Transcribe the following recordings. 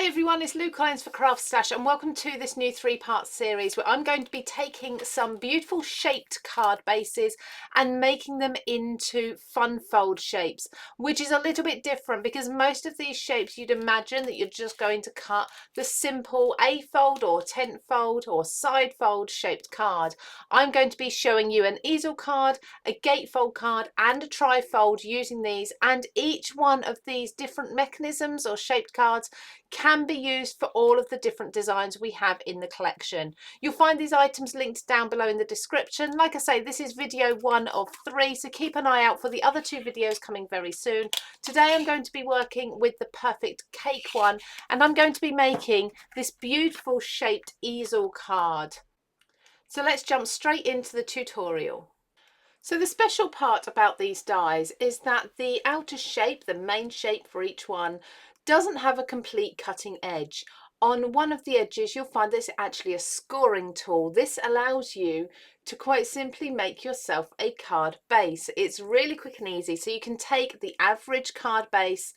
everyone, it's Lou Collins for CraftStash and welcome to this new three-part series where I'm going to be taking some beautiful shaped card bases and making them into fun fold shapes, which is a little bit different because most of these shapes you'd imagine that you're just going to cut the simple A-fold or tent fold or side fold shaped card. I'm going to be showing you an easel card, a gatefold card and a tri-fold using these, and each one of these different mechanisms or shaped cards can be used for all of the different designs we have in the collection. You'll find these items linked down below in the description. Like I say, this is video 1 of 3, so keep an eye out for the other 2 videos coming very soon. Today I'm going to be working with the perfect cake one, and I'm going to be making this beautiful shaped easel card. So let's jump straight into the tutorial. So the special part about these dies is that the outer shape, the main shape for each one, doesn't have a complete cutting edge. On one of the edges you'll find there's actually a scoring tool. This allows you to quite simply make yourself a card base. It's really quick and easy, so you can take the average card base,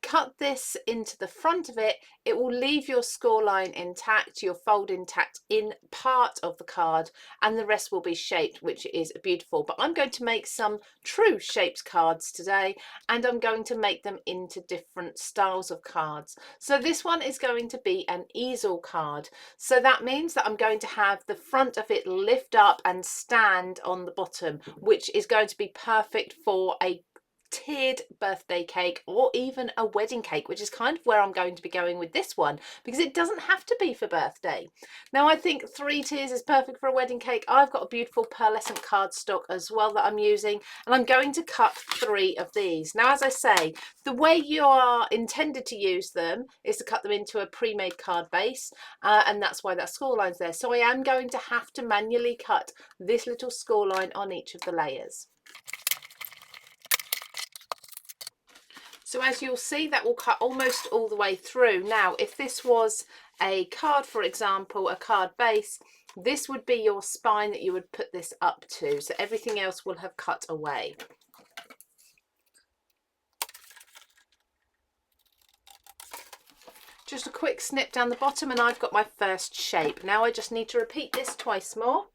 cut this into the front of it. It will leave your score line intact, your fold intact in part of the card, and the rest will be shaped, which is beautiful. But I'm going to make some true shaped cards today, and I'm going to make them into different styles of cards. So this one is going to be an easel card. So that means that I'm going to have the front of it lift up and stand on the bottom, which is going to be perfect for a tiered birthday cake or even a wedding cake, which is kind of where I'm going to be going with this one, because it doesn't have to be for birthday. Now I think 3 tiers is perfect for a wedding cake. I've got a beautiful pearlescent cardstock as well that I'm using, and I'm going to cut 3 of these. Now, as I say, the way you are intended to use them is to cut them into a pre-made card base, and that's why that score line's there. So I am going to have to manually cut this little score line on each of the layers. So as you'll see, that will cut almost all the way through. Now, if this was a card, for example, a card base, this would be your spine that you would put this up to. So everything else will have cut away. Just a quick snip down the bottom and I've got my first shape. Now I just need to repeat this twice more.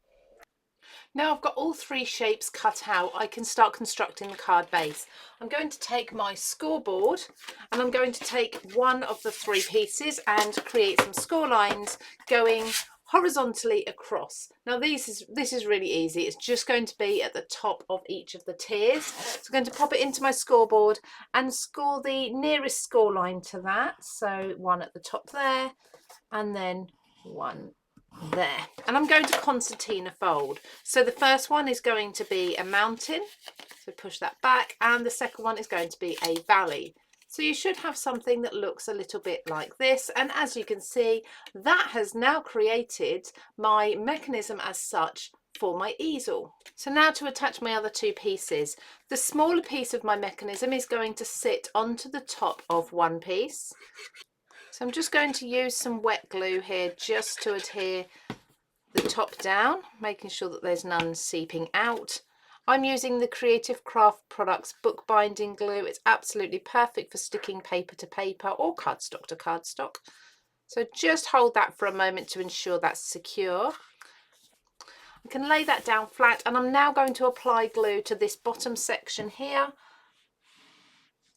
Now I've got all 3 shapes cut out, I can start constructing the card base. I'm going to take my scoreboard and I'm going to take one of the 3 pieces and create some score lines going horizontally across. Now this is really easy. It's just going to be at the top of each of the tiers. So I'm going to pop it into my scoreboard and score the nearest score line to that. So one at the top there and then one there, and I'm going to concertina fold. So the first one is going to be a mountain, so push that back, and the second one is going to be a valley. So you should have something that looks a little bit like this, and as you can see, that has now created my mechanism as such for my easel. So now to attach my other 2 pieces. The smaller piece of my mechanism is going to sit onto the top of one piece. So I'm just going to use some wet glue here just to adhere the top down, making sure that there's none seeping out. I'm using the Creative Craft Products bookbinding glue. It's absolutely perfect for sticking paper to paper or cardstock to cardstock. So just hold that for a moment to ensure that's secure. I can lay that down flat, and I'm now going to apply glue to this bottom section here.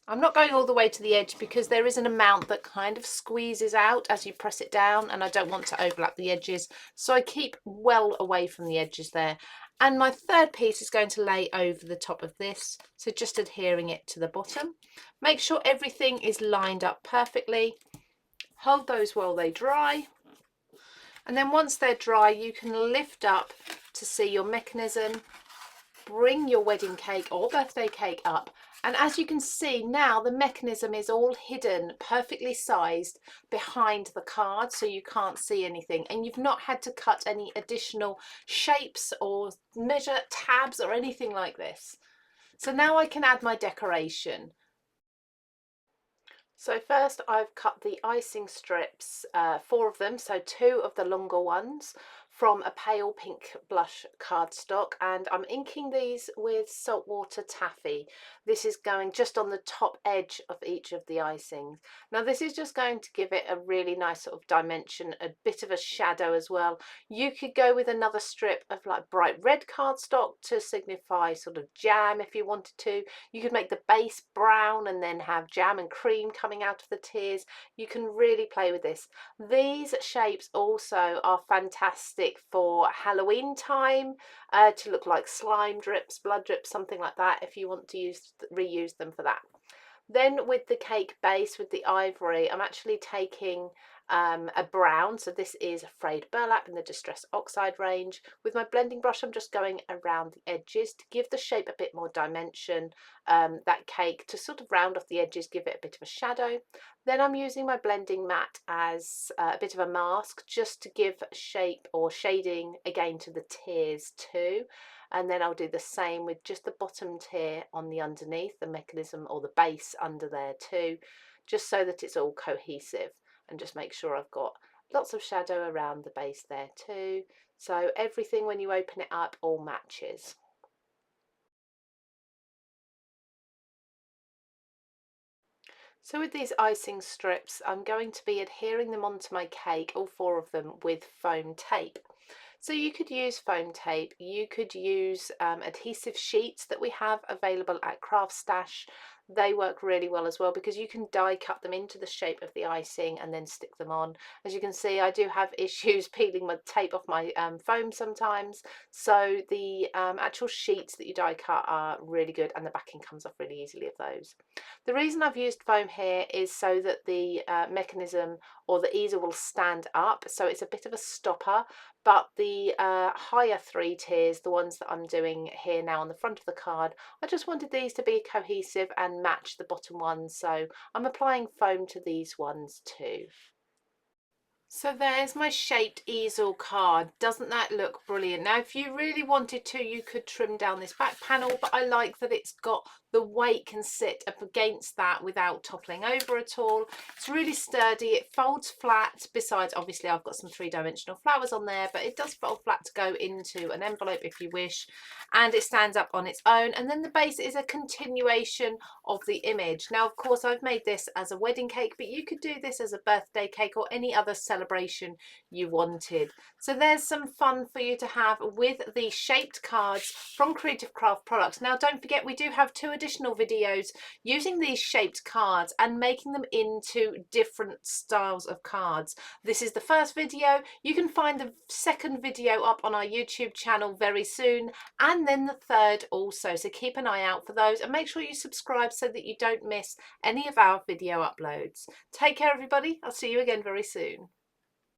I'm not going all the way to the edge because there is an amount that kind of squeezes out as you press it down, and I don't want to overlap the edges, so I keep well away from the edges there. And my third piece is going to lay over the top of this, so just adhering it to the bottom. Make sure everything is lined up perfectly. Hold those while they dry, and then once they're dry you can lift up to see your mechanism. Bring your wedding cake or birthday cake up, and as you can see now the mechanism is all hidden, perfectly sized behind the card, so you can't see anything, and you've not had to cut any additional shapes or measure tabs or anything like this. So now I can add my decoration. So first I've cut the icing strips, 4 of them, so 2 of the longer ones from a pale pink blush cardstock, and I'm inking these with saltwater taffy. This is going just on the top edge of each of the icings. Now this is just going to give it a really nice sort of dimension, a bit of a shadow as well. You could go with another strip of like bright red cardstock to signify sort of jam if you wanted to. You could make the base brown and then have jam and cream coming out of the tears. You can really play with this. These shapes also are fantastic for Halloween time, to look like slime drips, blood drips, something like that, if you want to reuse them for that. Then with the cake base, with the ivory, I'm actually taking a brown, so this is frayed burlap in the Distress Oxide range. With my blending brush, I'm just going around the edges to give the shape a bit more dimension, that cake, to sort of round off the edges, give it a bit of a shadow. Then I'm using my blending mat as a bit of a mask, just to give shape or shading again to the tears too. And then I'll do the same with just the bottom tier on the underneath, the mechanism or the base under there too, just so that it's all cohesive, and just make sure I've got lots of shadow around the base there too. So everything, when you open it up, all matches. So with these icing strips, I'm going to be adhering them onto my cake, all 4 of them, with foam tape. So you could use foam tape, you could use adhesive sheets that we have available at CraftStash. They work really well as well, because you can die cut them into the shape of the icing and then stick them on. As you can see, I do have issues peeling my tape off my foam sometimes, so the actual sheets that you die cut are really good, and the backing comes off really easily of those. The reason I've used foam here is so that the mechanism or the easel will stand up, so it's a bit of a stopper. But the higher 3 tiers, the ones that I'm doing here now on the front of the card, I just wanted these to be cohesive and match the bottom ones, so I'm applying foam to these ones too. So there's my shaped easel card. Doesn't that look brilliant? Now, if you really wanted to, you could trim down this back panel, but I like that it's got the weight can sit up against that without toppling over at all. It's really sturdy. It folds flat. Besides, obviously, I've got some 3-dimensional flowers on there, but it does fold flat to go into an envelope if you wish, and it stands up on its own. And then the base is a continuation of the image. Now, of course, I've made this as a wedding cake, but you could do this as a birthday cake or any other celebration you wanted. So there's some fun for you to have with the shaped cards from Creative Craft Products. Now, don't forget, we do have 2 additional videos using these shaped cards and making them into different styles of cards. This is the first video. You can find the second video up on our YouTube channel very soon, and then the third also, so keep an eye out for those, and make sure you subscribe so that you don't miss any of our video uploads. Take care, everybody. I'll see you again very soon.